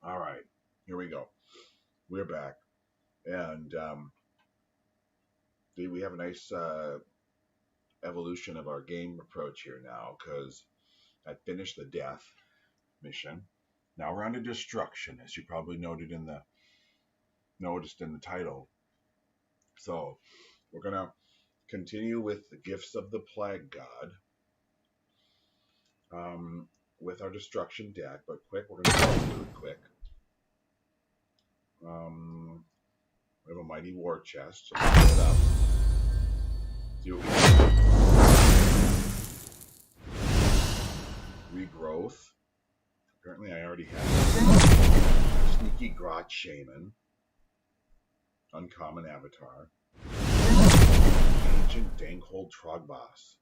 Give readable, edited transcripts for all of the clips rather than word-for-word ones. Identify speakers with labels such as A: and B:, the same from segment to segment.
A: All right, here we go. We're back, and we have a nice evolution of our game approach here now because I finished the death mission. Now we're on to destruction, as you probably noticed in the title. So we're gonna continue with the gifts of the plague god, with our destruction deck. But we're gonna go through it quick. We have a mighty war chest. So let's pull it up. See what we got. Regrowth. Apparently, I already have it. Sneaky Grot Shaman. Uncommon Avatar. Ancient Dankhold Trogboss.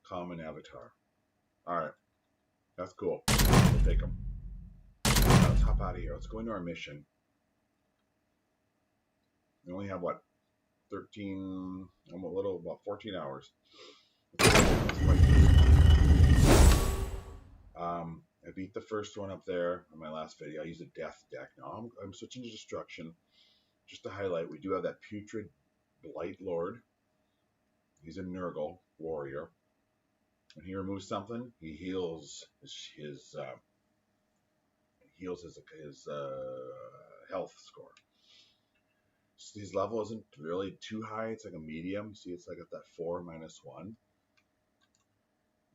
A: Common Avatar. Alright. That's cool. We'll take them. Now, let's hop out of here. Let's go into our mission. We only have, what, 13, about 14 hours. I beat the first one up there in my last video. I used a death deck. Now I'm switching to destruction. Just to highlight, we do have that Putrid Blight Lord. He's a Nurgle warrior. When he removes something, he heals his health score. His level isn't really too high. It's like a medium. See, it's like at that 4 - 1.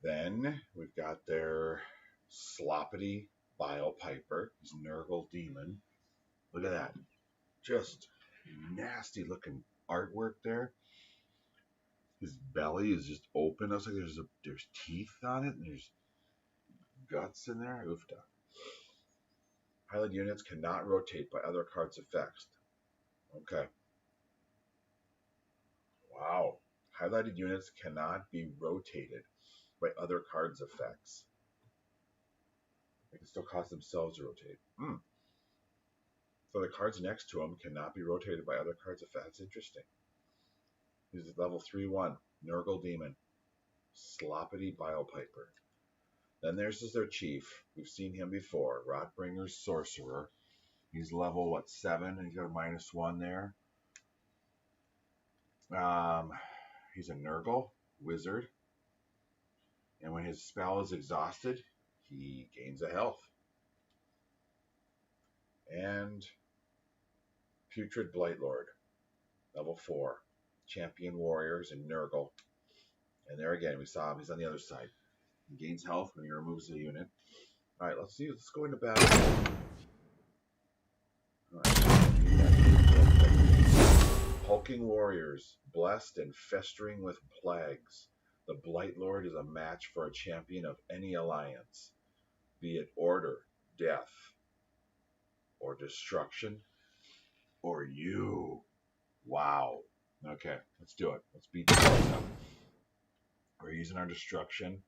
A: Then we've got their Sloppity Bile Piper. He's Nurgle Demon. Look at that. Just nasty looking artwork there. His belly is just open. Looks like there's teeth on it and there's guts in there. Oofda. Highlighted units cannot rotate by other cards' effects. Okay. Wow. Highlighted units cannot be rotated by other cards' effects. They can still cause themselves to rotate. So the cards next to him cannot be rotated by other cards' effects. Interesting. He's at level 3/1. Nurgle Demon. Sloppity Bile Piper. Then there's their chief. We've seen him before. Rotbringer's Sorcerer. He's level, 7? And he's got a -1 there. He's a Nurgle Wizard. And when his spell is exhausted, he gains a health. And Putrid Blight Lord. Level 4. Champion Warriors and Nurgle. And there again, we saw him. He's on the other side. He gains health when he removes a unit. Alright, let's go into battle. Hulking Warriors, blessed and festering with plagues. The Blight Lord is a match for a champion of any alliance, be it order, death, or destruction, or you. Wow. Okay, let's do it. Let's beat this up. We're using our destruction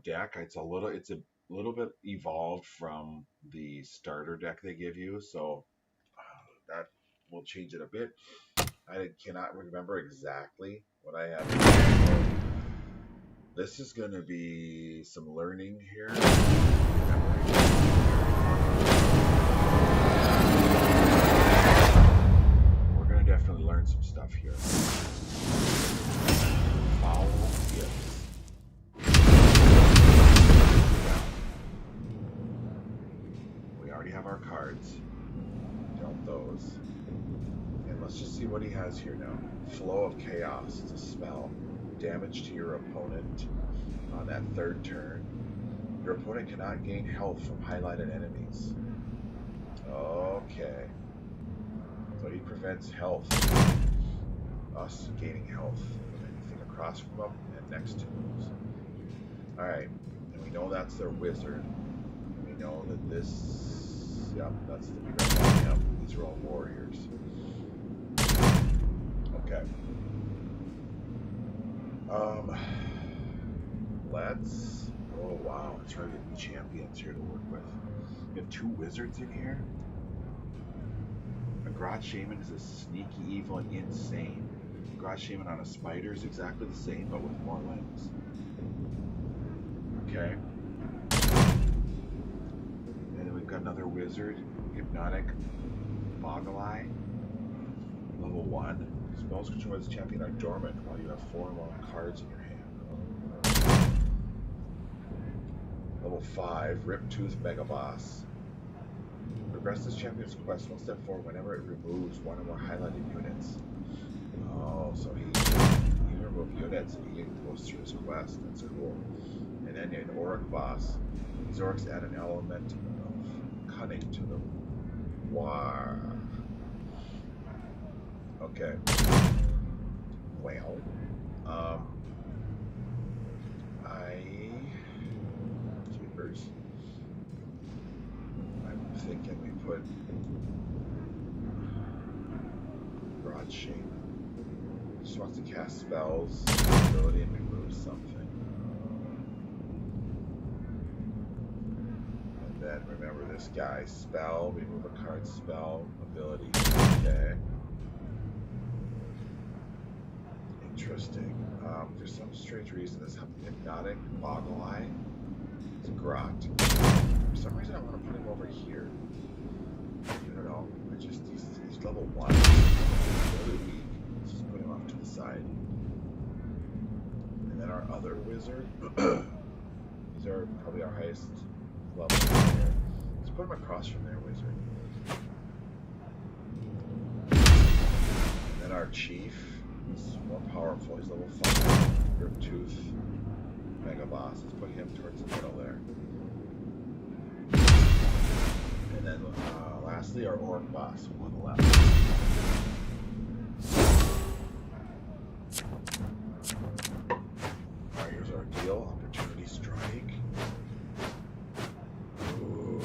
A: deck. It's a little bit evolved from the starter deck they give you, so that will change it a bit. I cannot remember exactly what I have. This is going to be some learning here. We're going to definitely learn some stuff here. Foul gifts. We already have our cards. Dealt those. And let's just see what he has here now. Flow of Chaos. It's a spell. Damage to your opponent on that third turn. Your opponent cannot gain health from highlighted enemies. Okay. So he prevents health. Us gaining health. Anything across from him and next to us. Alright. And we know that's their wizard. And we know that this... Yep, that's the... Yep, these are all warriors. Okay. Let's... Oh, wow. Let's try to get champions here to work with. We have 2 wizards in here. A Grot Shaman is a sneaky, evil, and insane. A Grot Shaman on a spider is exactly the same, but with more limbs. Okay. And then we've got another wizard, Hypnotic Boggle-Eye, level 1. Spells controlled by this champion are dormant while you have 4 or more cards in your hand. Oh. Level 5, Riptooth Megaboss. Progress this champion's quest one step forward whenever it removes 1 or more highlighted units. Oh, so he can remove units and he goes through his quest. That's cool. And then an Auric boss. These Aurics add an element of cunning to them. Wow. Okay. Well, keepers. I'm thinking we put Broad Shape. Just wants to cast spells, ability, and remove something. And then remember this guy. Spell, remove a card, spell, ability. Okay. Interesting. For some strange reason, this Hypnotic Boggle-Eye is Grot. For some reason, I want to put him over here. I don't know. He's level 1. He's really weak. Let's just put him off to the side. And then our other wizard. These are probably our highest level here. Let's put him across from their wizard. And then our chief. He's more powerful. He's level 5. Riptooth Megaboss. Let's put him towards the middle there. And then lastly, our Auric boss on the left. Alright, here's our deal. Opportunity Strike. Ooh.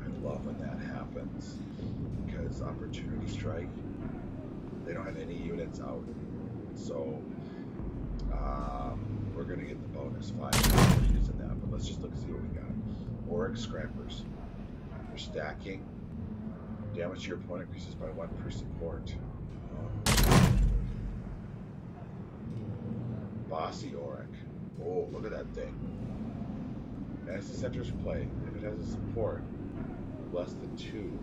A: I love when that happens. Because Opportunity Strike, they don't have any units out. So, we're going to get the bonus 5. We're using that, but let's just look and see what we got. Auric Scrappers. They're stacking. Damage to your opponent increases by 1 per support. Bossy Auric. Oh, look at that thing. As the center's play, if it has a support less than 2, you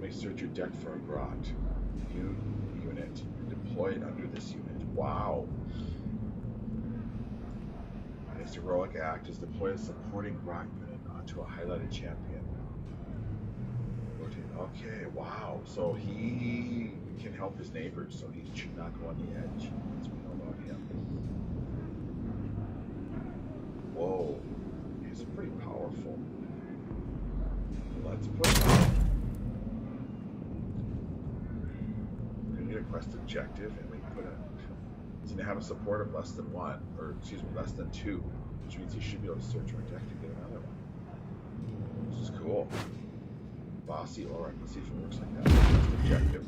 A: may search your deck for a Grot. View unit. Deploy it under this unit. Wow. Its heroic act is deploy a supporting Grot unit onto a highlighted champion. Okay, wow. So he can help his neighbors, so he should not go on the edge. That's what we know about him. Whoa. He's pretty powerful. Let's put him on. We're going to need a quest objective, and we put a... He's going to have a support of less than 1, or excuse me, less than 2, which means he should be able to search our deck to get another one. Which is cool. Bossy Auric. Let's see if it works like that. Quest objective.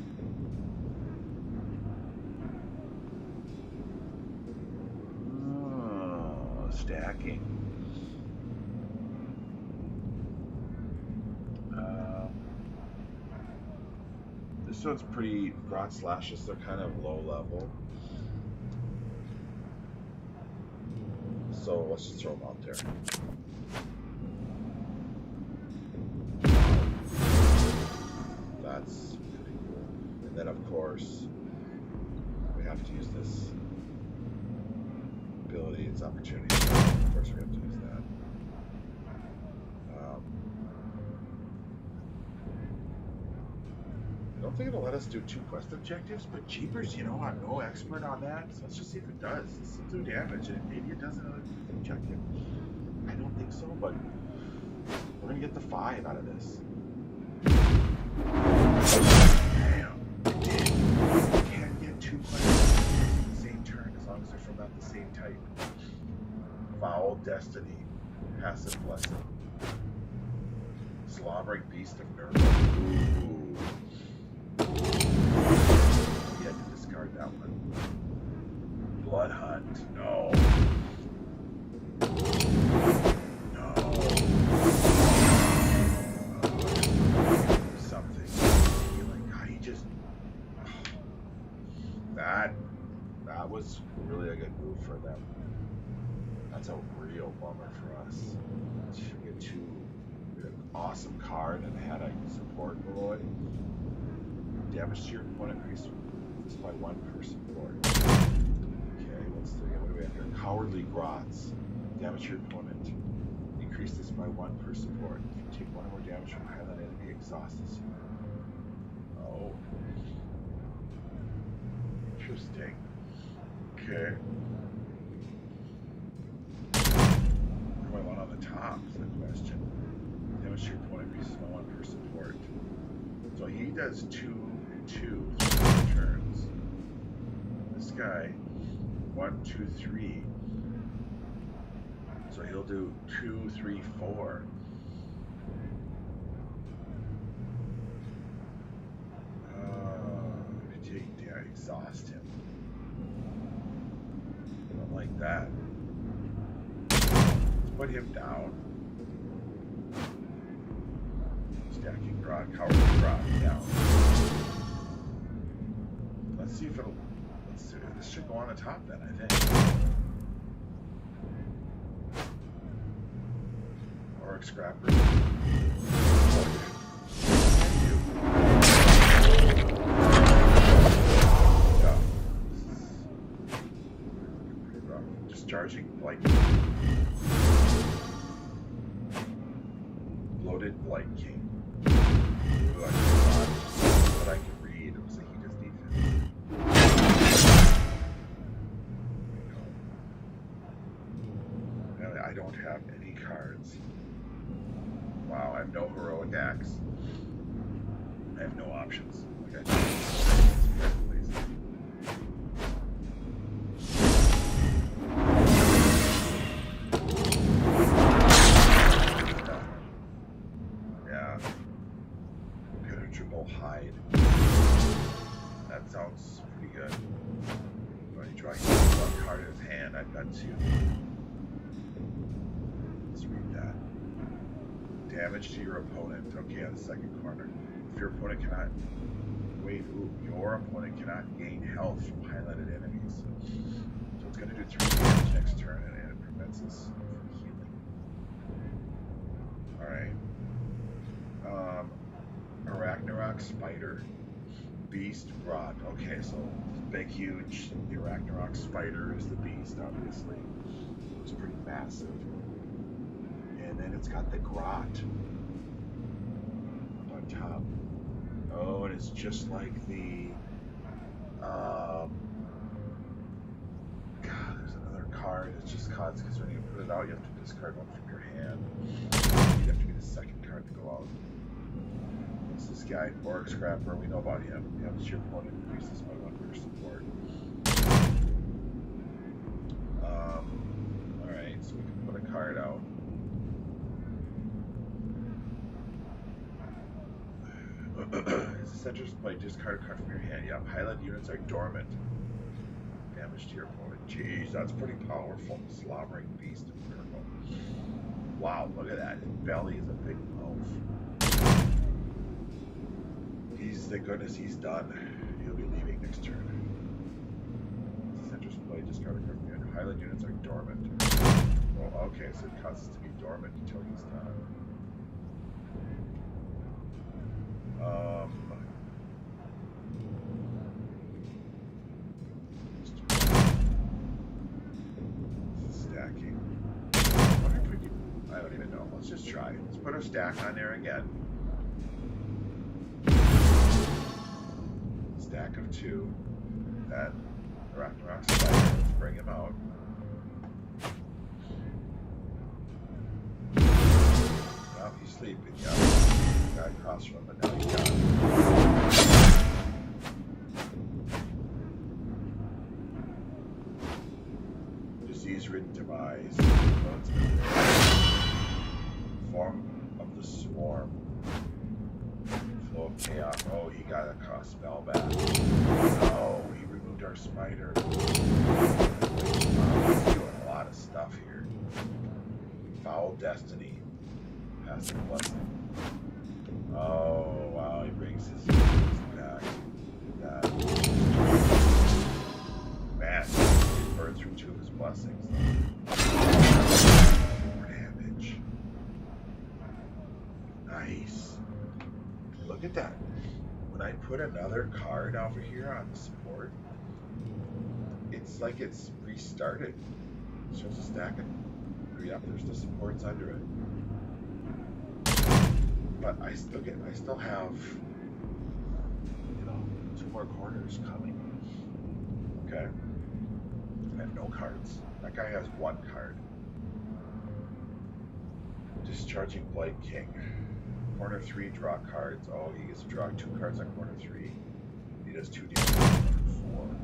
A: Oh, stacking. This one's pretty. Grot slashes, they're kind of low level. So let's just throw them out there. That's pretty cool. And then, of course, we have to use this ability. It's opportunity. Of course, we have to use that. I don't think it'll let us do 2 quest objectives, but jeepers, you know, I'm no expert on that. So let's just see if it does. Let's do damage, and maybe it does another objective. I don't think so, but we're gonna get the 5 out of this. Damn. You can't get 2 quests in the same turn as long as they're from not the same type. Foul Destiny. Passive Blessing. Slobbering Beast of Nerva. Ooh. We had to discard that one. Blood Hunt. No. That was really a good move for them. That's a real bummer for us. get two. An awesome card and had a support below it. Damage to your opponent increased this by 1 per support. Okay, what do we have here? Cowardly Grots. Damage to your opponent. Increase this by 1 per support. If you take 1 or more damage from a highland enemy, exhaust this unit. Oh. Interesting. Okay. What do I want on the top is the question. Damage to your opponent increases by 1 per support. So he does 2 and 2 3 turns. This guy, 1, 2, 3. So he'll do 2, 3, 4. Exhaust him. I don't like that. Let's put him down. Stacking Grot, Cowardly Grot down. Let's see if it'll. Let's see. This should go on the top then, I think. Orc Scrapper. Discharging Blight. Bloated Blight King. Ooh, I thought what I could read. It was like he just needs it. I don't have any cards. Wow, I have no heroic axe. I have no options. Okay. Hide. That sounds pretty good. When he draws one card in his hand, I've got 2. Let's read that. Damage to your opponent. Okay, on the second corner. If your opponent cannot your opponent cannot gain health from highlighted enemies. So it's going to do 3 damage next turn, and it prevents us from healing. Alright. Arachnarok Spider. Beast Rod. Okay, so big, huge. The Arachnarok Spider is the beast, obviously. It was pretty massive. And then it's got the Grot up on top. Oh, and it's just like the God, there's another card. It's just cards because when you put it out, you have to discard one from your hand. You'd have to be the second card to go out. What's this guy? Orc Scrapper. We know about him. Damage to your opponent increases by 1 per support. Alright, so we can put a card out. It's a center play. Discard a card from your hand. Yeah, highlight units are dormant. Damage to your opponent. Jeez, that's pretty powerful. Slobbering beast of purple. Wow, look at that. His belly is a big mouth. Thank goodness he's done. He'll be leaving next turn. Center's play, discard a card from your hand. Highlight units are dormant. Oh, okay, so it causes to be dormant until he's done. Stacking. I wonder if we can. I don't even know. Let's just try. Let's put our stack on there again. Stack of 2. That Arachnarok Spider. Let's bring him out. Now he's sleeping. Yeah. Guy across from him, but now he's gone. Disease-ridden demise. Form of the swarm. Flow of chaos. Oh, he got a spell back. Oh, he removed our spider. He's doing a lot of stuff here. Foul destiny. Passive blessing. Oh, wow, he brings his back. That. Man, he burns from 2 of his blessings. 4 damage. Nice. Look at that. When I put another card over here on the support, it's like it's restarted. It shows a stack of, oh, yep, there's the supports under it. But I still have, 2 more corners coming. Okay. I have no cards. That guy has 1 card. Discharging Blight King. Corner 3, draw cards. Oh, he gets to draw 2 cards on corner 3. He does 2 damage on corner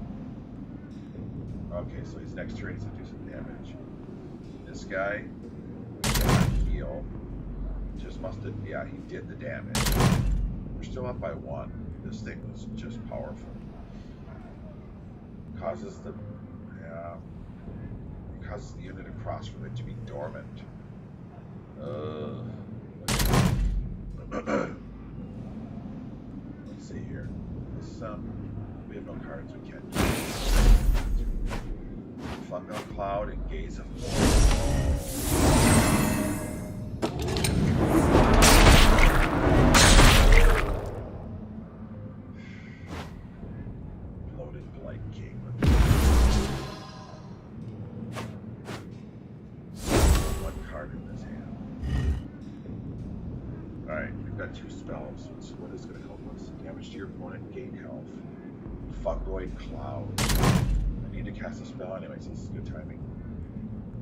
A: 4. Okay, so his next turn he's going to do some damage. This guy, we cannot heal. Just must have, yeah, he did the damage. We're still up by 1. This thing was just powerful. Causes the, yeah, it causes the unit across from it to be dormant. Let's see here. This, we have no cards we can't do. Fungal Cloud and Gaze of Loaded Blight King. One card in this hand. Alright, we've got 2 spells. So what is going to help us? Damage to your opponent, gain health. Fungoid Cloud. I need to cast a spell anyways, this is good timing.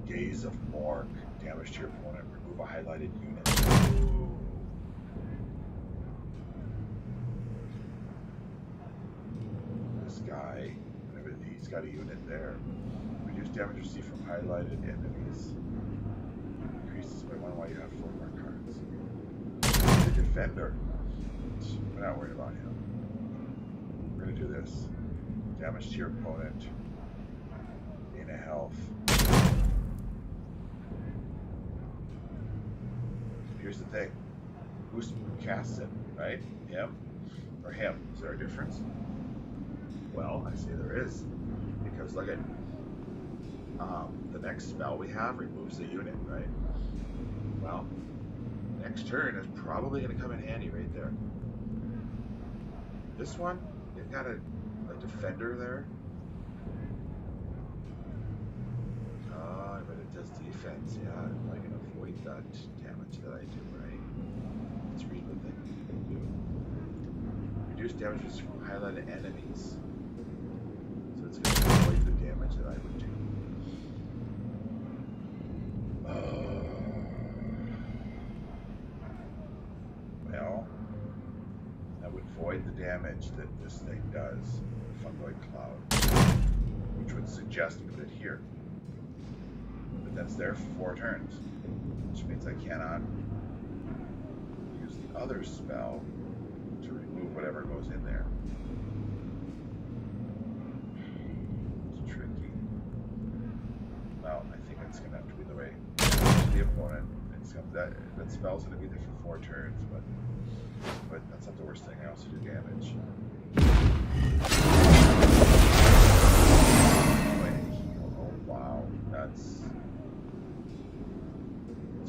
A: Gaze of Morg. Damage to your opponent, remove a highlighted unit. Ooh. This guy, he's got a unit there. Reduce damage received from highlighted enemies. Increases by 1 while you have 4 more cards. The defender. We're not worried about him. We're going to do this. Damage to your opponent. Gain a health. Here's the thing. Who casts it, right? Him or him? Is there a difference? Well, I say there is. Because look at the next spell we have removes the unit, right? Well, next turn is probably going to come in handy right there. This one, it got a defender there. But it does defense, yeah. I can avoid that damage that I do, right? Let's read what they can do. Reduce damages from highlighted enemies. So it's going to avoid the damage that I would do. Well, that would void the damage that this thing does, Fungoid Cloud, which would suggest to put it here. But that's there for 4 turns, which means I cannot use the other spell to remove whatever goes in there. It's tricky. Well, I think it's going to have to be the way to the opponent. That spell's going to be there for 4 turns, but that's not the worst thing. I also do damage. Oh wow, that's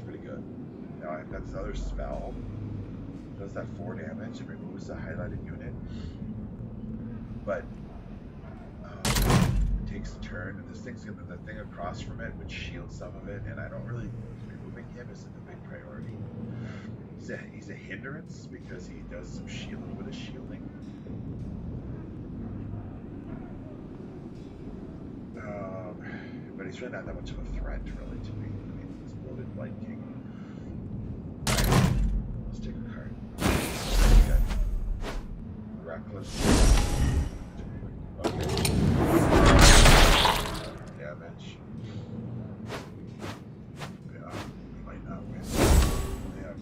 A: pretty good. Now I've got this other spell. Does that 4 damage and removes the highlighted unit, but it takes a turn, and this thing's gonna, the thing across from it would shield some of it, and I don't really, removing him isn't a big priority. He's a hindrance because he does some shield, a little bit of shielding. But he's really not that much of a threat, really, to me. I mean, this Loaded Blight King. Alright, let's take a card. Okay. Reckless. Okay. Damage. Yeah, we might not win. We have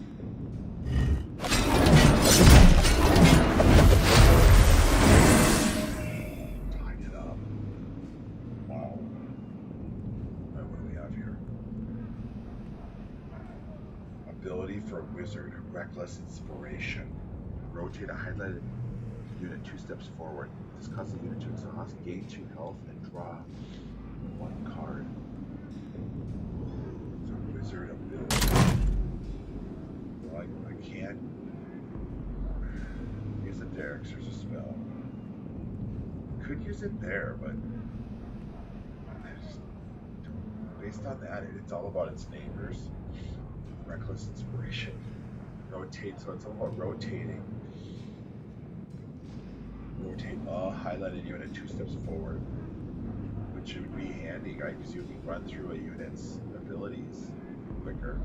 A: tied it up. Wow. What do we have here? Ability for a wizard, Reckless Inspiration. Rotate a highlighted unit 2 steps forward. This causes the unit to exhaust, gain 2 health, and draw 1 card. Ooh, it's a wizard ability. Well, I can't barracks, there's a spell. Could use it there, but I just don't. Based on that, it's all about its neighbors. Reckless inspiration. Rotate, so it's all about rotating. Rotate a highlighted unit 2 steps forward, which would be handy, right? Because you can run through a unit's abilities quicker.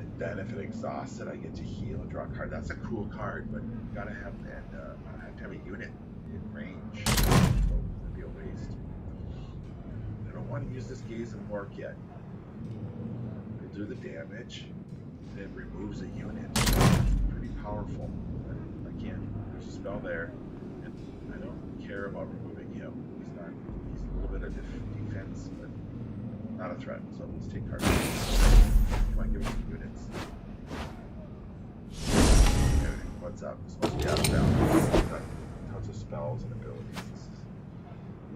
A: And then if it exhausts it, I get to heal and draw a card. That's a cool card, but you gotta have have to have a unit in range. So it'd be a waste. I don't want to use this Gaze and Work yet. It'll do the damage, and it removes a unit. That's pretty powerful. But I can't. There's a spell there, and I don't care about removing him. He's a little bit of defense, but not a threat. So let's take cards. Come on, give me some units. Okay, what's up? This must be out of balance. We've got tons of spells and abilities. This is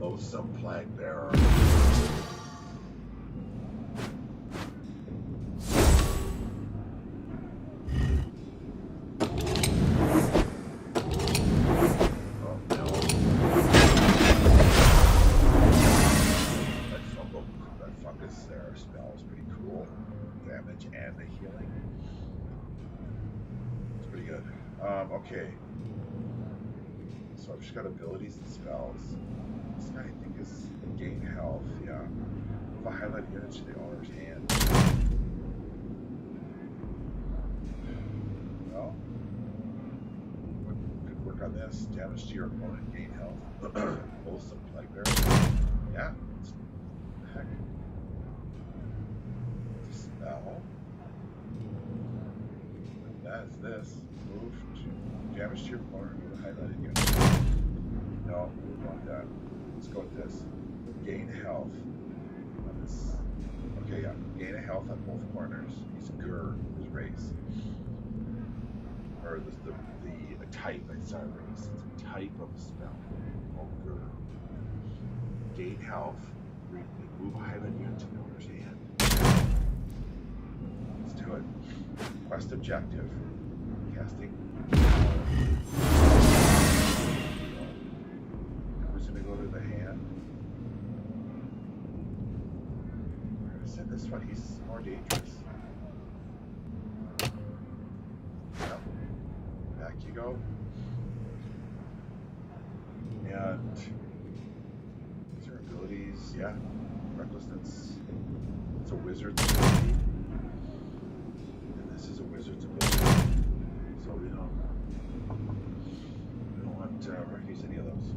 A: Loathsome Plague Bearer. And the healing. It's pretty good. Okay. So I've just got abilities and spells. This guy I think is gain health, yeah. Move a highlighted unit to the owner's hand. Well, could work on this. Damage to your opponent, gain health. Loathsome Plague Bearer. Yeah. What the heck? Spell. That's this. Move to damage to your opponent with a highlighted unit. No, we don't want that. Let's go with this. Gain health on this. Okay, yeah. Gain a health on both corners. He's Gur, his race. Or the type, it's not race. It's a type of spell. Oh, Gur. Gain health. Move a highlighted unit to the owner's hand. Let's do it. Quest objective. Casting. Who's going to go to the hand? We're going to send this one. He's more dangerous. Yep. Back you go. And these are abilities. Yeah. Recklessness. It's a wizard's ability. This is a wizard's ability, so we don't want to use any of those.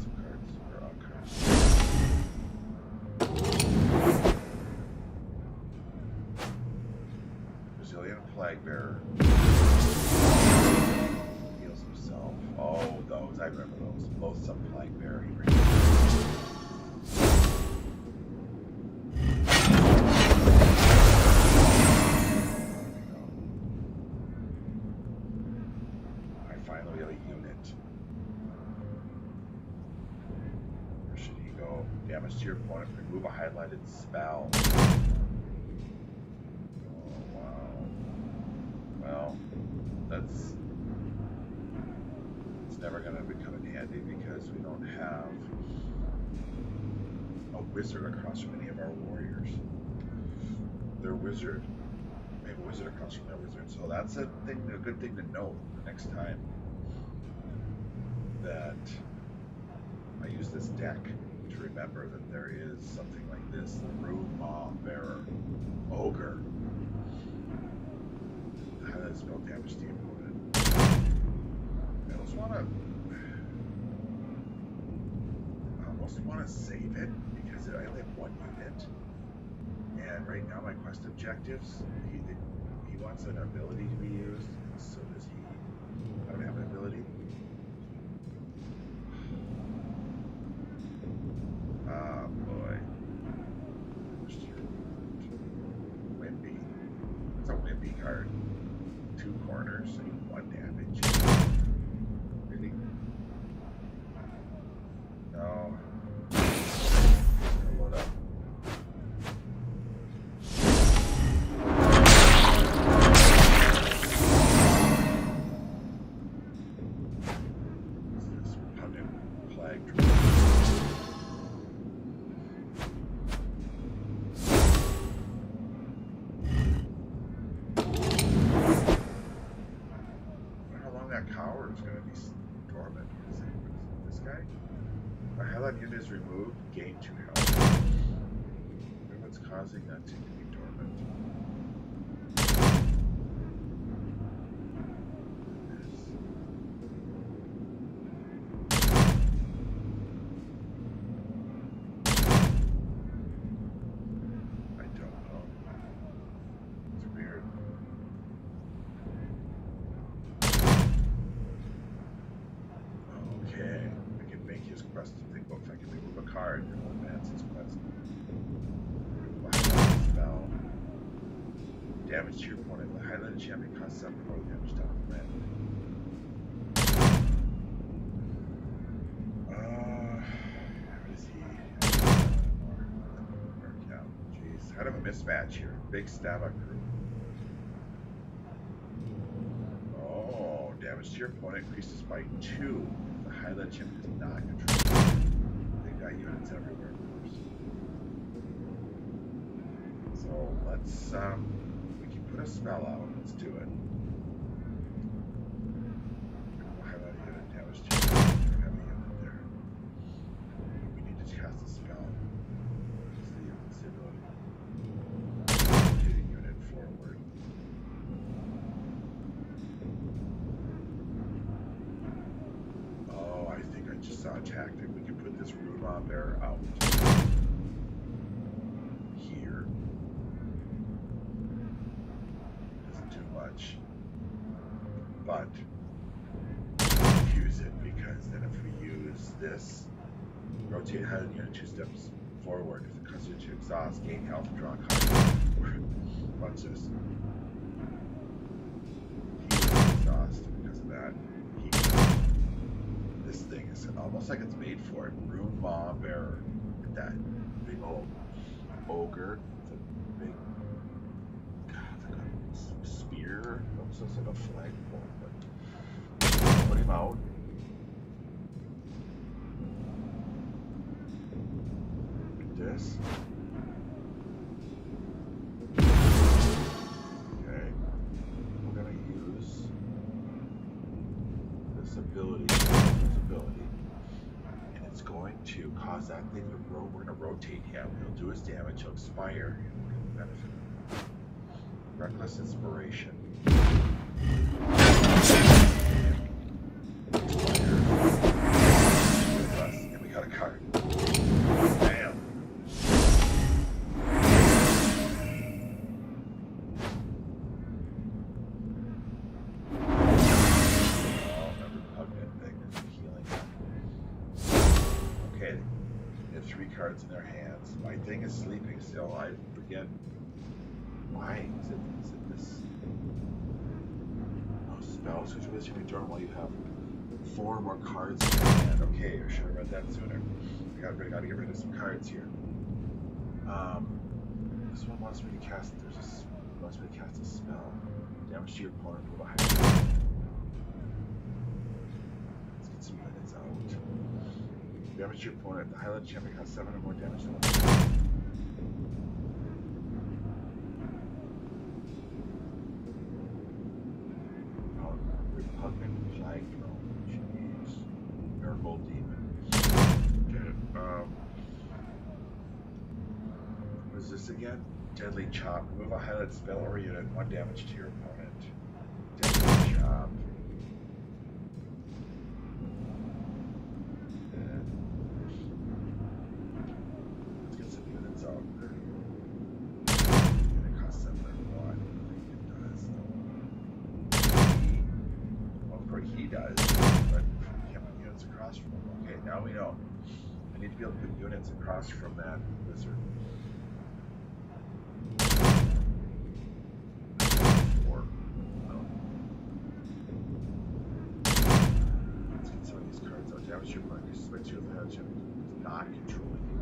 A: Some cards or odd cards. Resilient Plague Bearer heals himself. Oh, those I remember those. Loathsome Plague Bearer. Finally, we have a unit. Where should he go? Damage to your opponent. Remove a highlighted spell. Oh, wow. Well, it's never going to become handy because we don't have a wizard across from any of our warriors. Their wizard. We have a wizard across from their wizard. So that's a good thing to note the next time that I use this deck to remember that there is something like this, the Room Maw Bearer, Ogre. How does spell damage to the opponent? I almost want to save it because I only have 1 unit, and right now my quest objectives, he wants an ability to be used, and so does he. I don't have an ability. Oh boy. Wimpy. That's a wimpy card. 2 corners, so 1 damage. Really? No. Load up. He's dormant. What is it? This guy? A highlight unit is removed, gain 2 health. I wonder what's causing that to be dormant. I don't know. It's weird. Okay, I can make his quest. Think about if I can remove a card, it'll advance his quest. Remove a highlighted spell. Damage to your opponent. The highlighted champion costs 7 or more damage to opponent. What is he? Jeez, kind of a mismatch here. Big Stava crew. Oh, damage to your opponent increases by 2. The highlighted champion does not control. They've got units everywhere, of course. So let's we can put a spell out. Let's do it. Highlight a unit, damage to your opponent. We don't have a unit there. But we need to cast a spell. What's the ability? Rotate a unit forward. Oh, I think I just saw a tactic. We can put this Rudemont Bear out here. Doesn't do much, but use it because then if we use this, rotate ahead unit 2 steps forward. If it comes into exhaust, gain health, draw a card. Watch this. He was exhaust because of that. This thing is almost like it's made for it. Rune Maw Bearer. Look at that big old ogre with a big spear. Almost looks like a flagpole, but put him out. Like this. Okay. We're gonna use this ability, and it's going to cause that thing to roll. We're gonna rotate him. He'll do his damage. He'll expire, and we're gonna benefit him. Reckless Inspiration. And we got a card. Bam. Okay, they have 3 cards in their hands. My thing is sleeping still. I forget. Why is it this? Oh, spell switch with your turn while you have 4 more cards in your hand. Okay, I should have read that sooner. I gotta get rid of some cards here. This one wants me to cast. Wants me to cast a spell. Damage to your opponent with a highlight. Let's get some units out. Damage to your opponent. The highlight champion has 7 or more damage to one. Repugnant Flag Throne. Jeez. Miracle Demon. Okay. What is this again? Deadly Chop. Remove a highlight spell or unit. 1 damage to your opponent. Deadly Chop. Let's get some units out there. Unit costs 7 or more. I don't think it does. He does, but we can't put units across from him. Okay, now we know. I need to be able to put units across from that wizard. 4. No. Let's get some of these cards out. Damage your opponent. Switch to the head champion. It's not controlling you.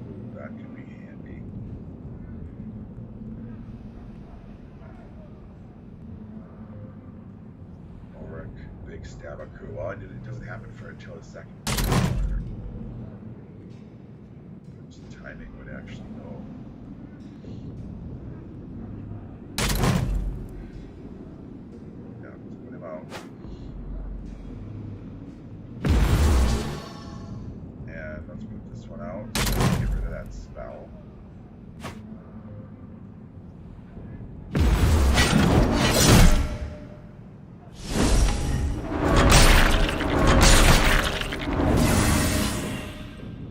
A: Ooh, that could be handy. Big Stava crew. Well, it doesn't happen for until the second quarter, which the timing would actually go. Yeah, let's put him out. spell.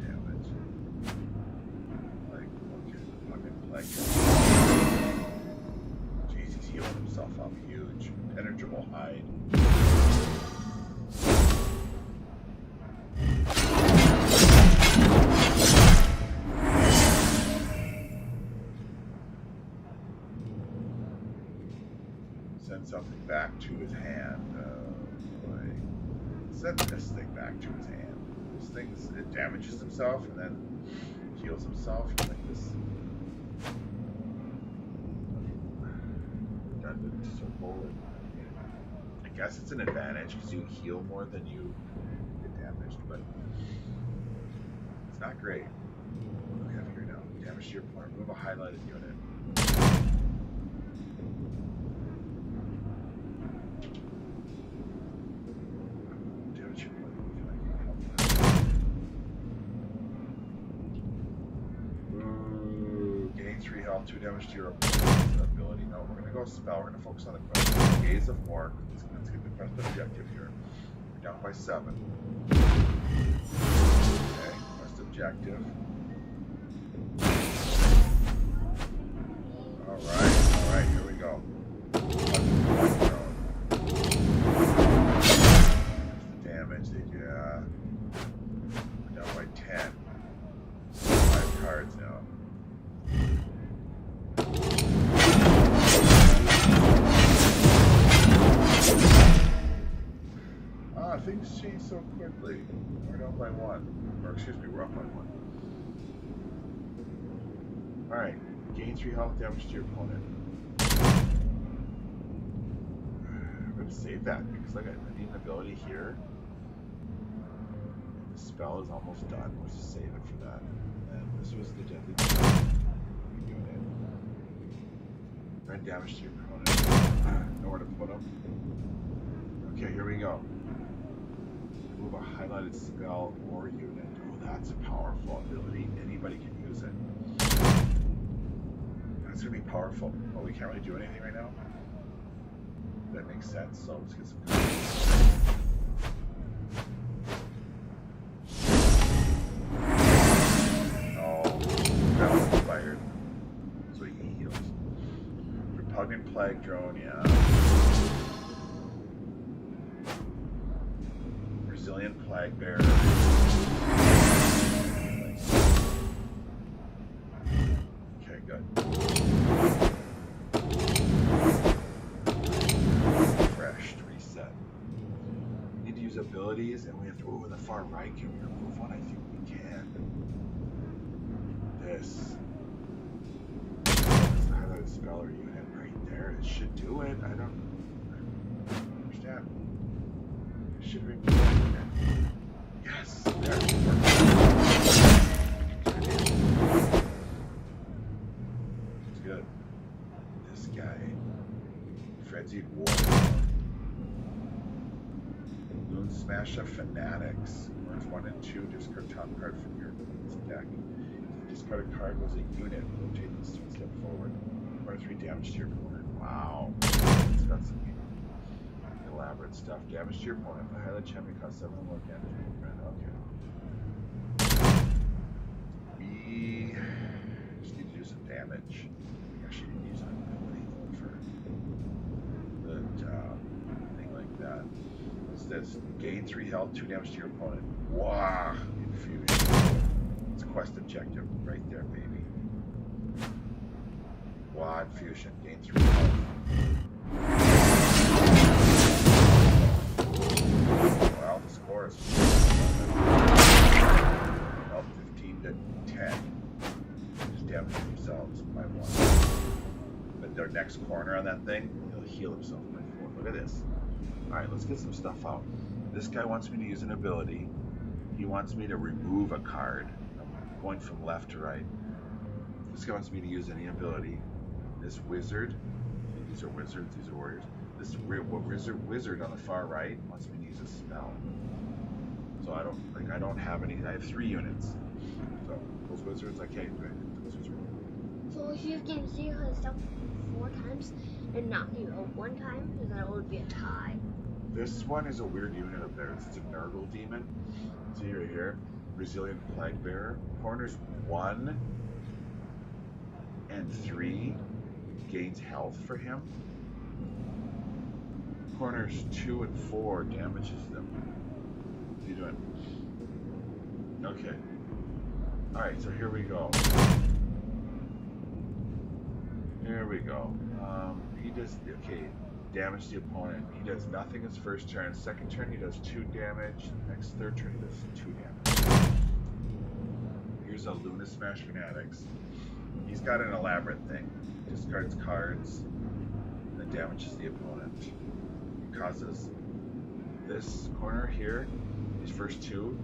A: Damage. Like, okay, fucking plague. Jeez, he's healing himself up huge. Penetrable hide. Send something back to his hand. Boy. Send this thing back to his hand. This thing, it damages himself and then heals himself. Like this. Redundant circle. I guess it's an advantage because you heal more than you get damaged, but it's not great. What do we have here now? Damage to your point. Remove a highlighted unit. Ooh, gain 3 health, 2 damage to your ability. No, we're gonna go spell. We're gonna focus on the quest. Gaze of Mork. Let's get the quest objective here. We're down by 7. Okay, quest objective. Alright, here we go. There's the damage they do. We're down by 10. 5 cards now. Things change so quickly. We're down by 1. Or excuse me, we're up by 1. Alright. Gain 3 health, damage to your opponent. I'm going to save that because I need an ability here. The spell is almost done. Let's just save it for that. And this was the deadly unit. Red damage to your opponent. Nowhere to put them. Okay, here we go. Remove a highlighted spell or unit. Oh, that's a powerful ability. Anybody can use it. That's going to be powerful. Oh, we can't really do anything right now? That makes sense, so let's get some... Oh, that was fired. So he heals. Repugnant Plague Drone, yeah. Resilient Plague Bearer. Okay, good. Refreshed, reset. We need to use abilities, and we have to. Oh, in the far right, can we remove one? I think we can. This. Let's highlight a spell or unit right there. It should do it. I don't understand. It should remove that unit. Yes, there. It's good. This guy. Frenzied Warhammer. Moon Smasher Fanatics. Words 1 and 2. Discard top card from your deck. Discard a card was a unit. Rotate this 1 step forward. Or 3 damage to your opponent. Wow. It's got some elaborate stuff. Damage to your opponent. The highlight champion costs 7 or more damage. Okay. We just need to do some damage. We actually need to use an ability for the thing like that. What's this? Gain 3 health, 2 damage to your opponent. Wow! Infusion. It's a quest objective right there, baby. Wow, infusion. Gain 3 health. Well, the score is up 15 to 10. Just damage themselves by 1. But their next corner on that thing, he'll heal himself by 4. Look at this. Alright, let's get some stuff out. This guy wants me to use an ability. He wants me to remove a card. I'm going from left to right. This guy wants me to use any ability. This wizard, these are wizards, these are warriors. This wizard on the far right wants me to use a spell. So I don't have any. I have 3 units. So those wizards I can't do anything to
B: Well, if you can see his stuff 4 times and knock you out 1 time, then it would be a tie.
A: This one is a weird unit up there. It's a Nurgle demon. See right here, resilient flag bearer. Corners 1 and 3 gains health for him. Corners 2 and 4 damages them. What are you doing? Okay. Alright, so here we go. Here we go. He does, okay, damage the opponent. He does nothing his first turn. Second turn he does 2 damage. Next third turn he does 2 damage. Here's a Luna Smash Fanatics. He's got an elaborate thing. Discards cards, then damages the opponent. It causes this corner here, these first 2,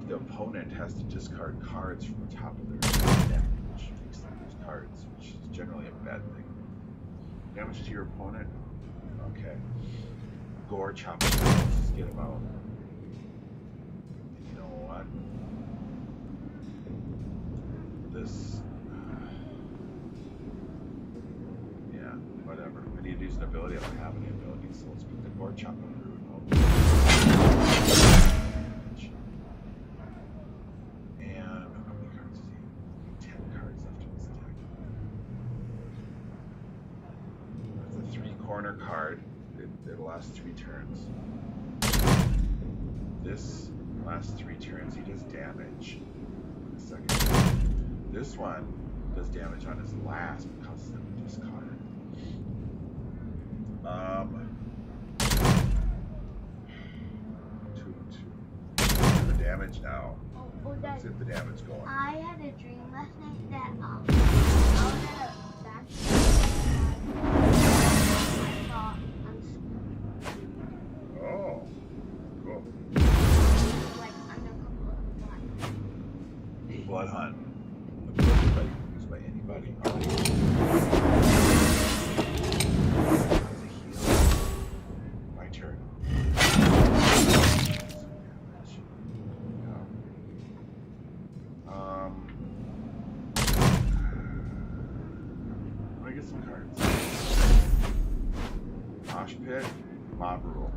A: the opponent has to discard cards from the top of their deck, which makes them lose cards, which is generally a bad thing. Damage to your opponent. Okay. Gore chop. Let's just get him out. And you know what? This. Yeah, whatever. I need to use an ability. I don't have any abilities, so let's put the Gore chop on the root. And how many cards is he? 10 cards left in his deck. That's a 3-corner card. It'll last 3 turns. This lasts 3 turns. He does damage in the second turn. This one does damage on his last but causes him to discard. The damage now. Let's get the damage going.
B: I had a dream last night that I was at a factory and I saw
A: Oh, cool.
B: like undercover
A: Blood hunt. Used by anybody. My turn. Let me get some cards. Mosh Pit, Mob Rule.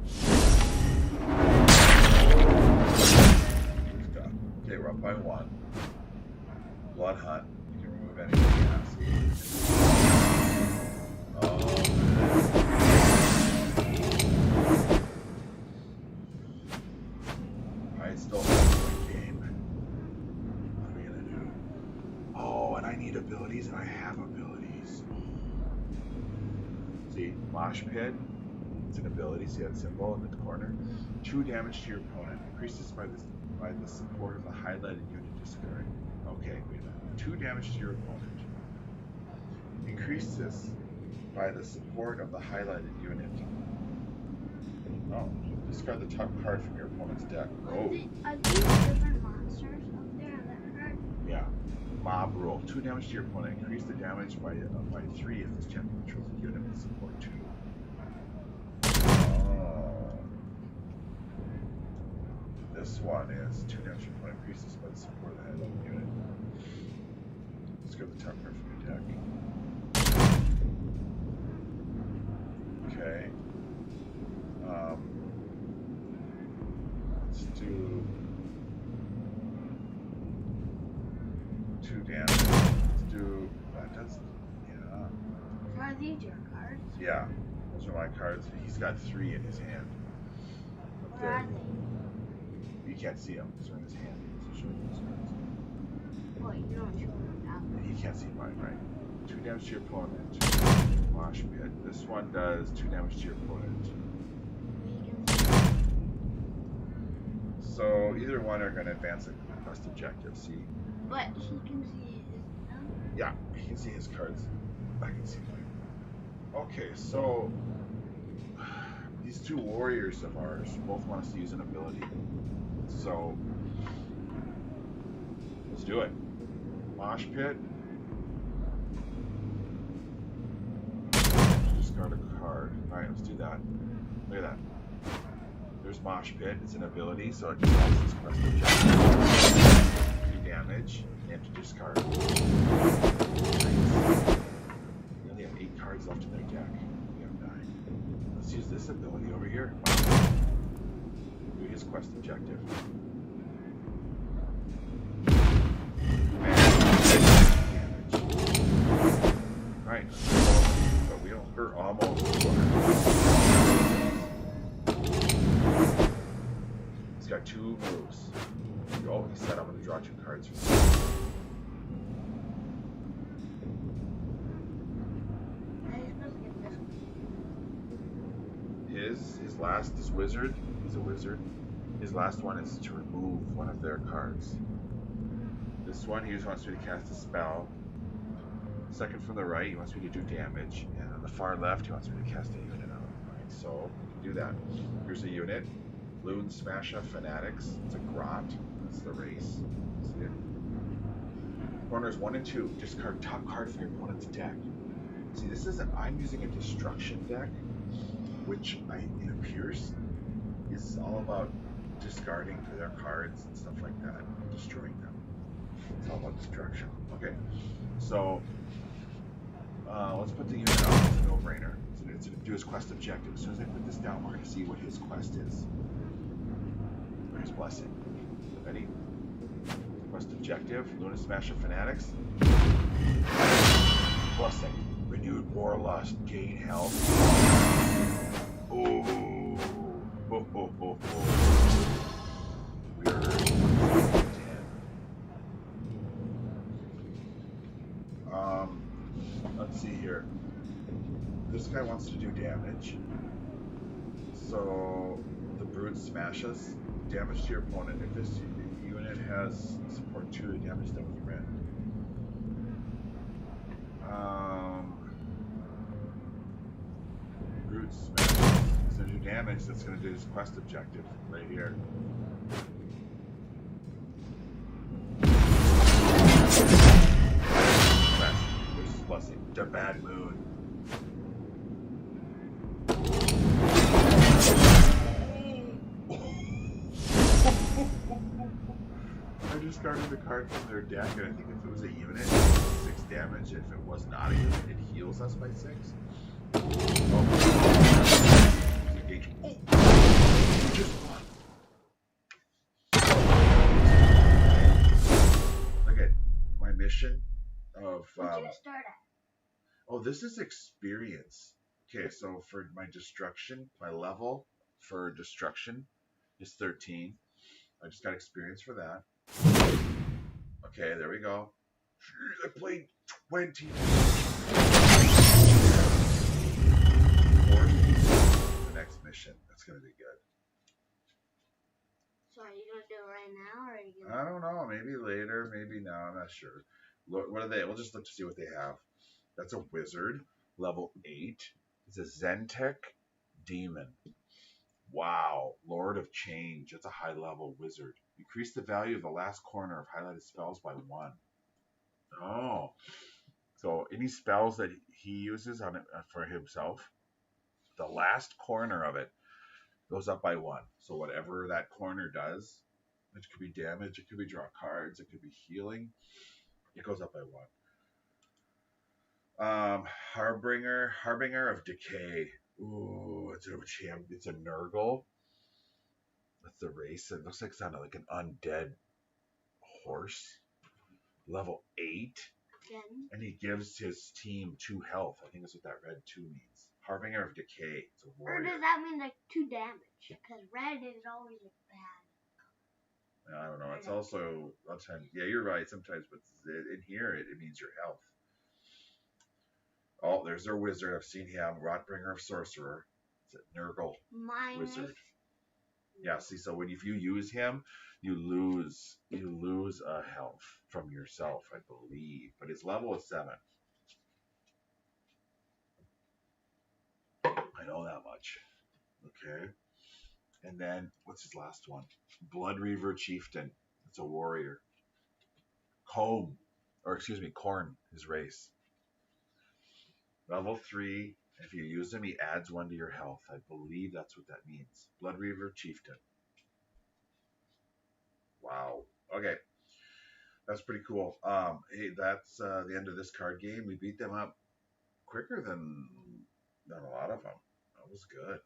A: Okay, we're up by 1. Blood Hunt. You can remove anything else. I still have the game. What are we gonna do? Oh, and I need abilities, and I have abilities. See, Mosh Pit. It's an ability. See that symbol in the corner? 2 damage to your opponent. Increases by the support of the highlighted unit discard. Okay, wait a minute. 2 damage to your opponent. Increase this by the support of the highlighted unit. Oh, discard the top card from your opponent's deck. Oh.
B: Are these different monsters up there on that card?
A: Yeah. Mob Rule. 2 damage to your opponent. Increase the damage by 3 if this champion controls a unit with support 2. This one is 2 damage to your opponent. Increases by the support of the highlighted unit. Discard the top card from your deck. Okay. Let's do 2 damage. Let's do that. Does yeah.
B: Are these your cards?
A: Yeah, those are my cards. He's got 3 in his hand. Up
B: Where
A: there.
B: are they?
A: You can't see them because they're in his hand. He doesn't show you his cards.
B: Well, you don't show them now.
A: He can't see mine, right? 2 damage to your opponent. Mosh Pit. This one does 2 damage to your opponent. So either one are going to advance a quest objective. See?
B: But he can see them.
A: Yeah, he can see his cards. I can see mine. Okay, so these 2 warriors of ours both want us to use an ability. So let's do it. Mosh Pit. Discard a card. Alright, let's do that. Look at that. There's Mosh Pit. It's an ability, so it controls this quest objective. 2 damage. You have to discard. Nice. this ability over here. Wow. Do his quest objective. Right. But we don't hurt almost. He's got 2 moves. Oh, he said I'm going to draw 2 cards for this. His last is wizard. He's a wizard. His last one is to remove one of their cards. This one, he just wants me to cast a spell. Second from the right, he wants me to do damage. And on the far left, he wants me to cast a unit out. Right, so we can do that. Here's a unit. Loon Smasher Fanatics. It's a grot. That's the race. See it? Corners 1 and 2. Discard top card from your opponent's deck. See, this isn't. I'm using a destruction deck, which it appears is all about discarding their cards and stuff like that, destroying them. It's all about destruction. Okay, so let's put the unit out. It's a no-brainer. It's going to do his quest objective. As soon as I put this down, we're going to see what his quest is. Or his blessing. Ready? Quest objective. Luna Smasher Fanatics. Blessing. Renewed Warlust. Gain health. Ooh. Ho, ho, ho, ho. We're 10. Let's see here. This guy wants to do damage. So the Brute smashes. Damage to your opponent. If this unit has support 2, damage them with red. Brute smashes. It's going to do damage. That's going to do his quest objective right here. There's his blessing. The Bad Moon. I discarded a card from their deck, and I think if it was a unit, it was 6 damage. If it was not a unit, it heals us by 6. Oh. Engage. Oh! Just one. Look at my mission of.
B: What did you start at?
A: Oh, this is experience. Okay, so for my destruction, my level for destruction is 13. I just got experience for that. Okay, there we go. Jeez, I played 20. The next mission. That's gonna be good.
B: So are you gonna do it right now, or are you gonna...
A: I don't know. Maybe later. Maybe now. I'm not sure. Look, what are they? We'll just look to see what they have. That's a wizard, level 8. It's a Zentech demon. Wow, Lord of Change. That's a high-level wizard. Increase the value of the last corner of highlighted spells by 1. Oh, so any spells that he uses on it for himself, the last corner of it goes up by 1. So whatever that corner does, it could be damage, it could be draw cards, it could be healing, it goes up by 1. Harbinger of Decay. Ooh, it's a Nurgle. That's the race. It looks like it's on like an undead horse. Level 8. And he gives his team 2 health. I think that's what that red 2 means. Harbinger of Decay. It's a warrior.
B: Or does that mean like 2 damage? Because red is always a bad.
A: I don't know. It's also a lot of times. Yeah, you're right. Sometimes, but in here it means your health. Oh, there's their wizard. I've seen him. Rotbringer of Sorcerer. It's a Nurgle wizard. Yeah, see, so if you use him, you lose a health from yourself, I believe. But his level is 7. I know that much. Okay. And then what's his last one? Blood Reaver Chieftain. It's a warrior. Corn, his race. Level 3. If you use him, he adds 1 to your health. I believe that's what that means. Blood Reaver Chieftain. Wow. Okay. That's pretty cool. Hey, that's the end of this card game. We beat them up quicker than a lot of them. That was good.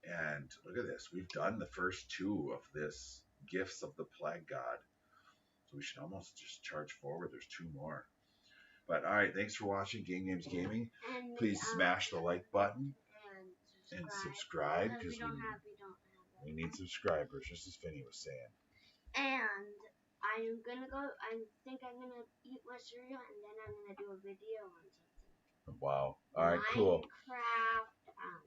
A: And look at this. We've done the first 2 of this Gifts of the Plague God. So we should almost just charge forward. There's 2 more. But all right, thanks for watching Game Games Gaming.
B: And
A: Please smash the like button and subscribe
B: because
A: because we need subscribers, just as Finney was saying.
B: And I'm gonna go. I think I'm gonna eat my cereal and then I'm gonna do a video on something.
A: Wow. All right, cool.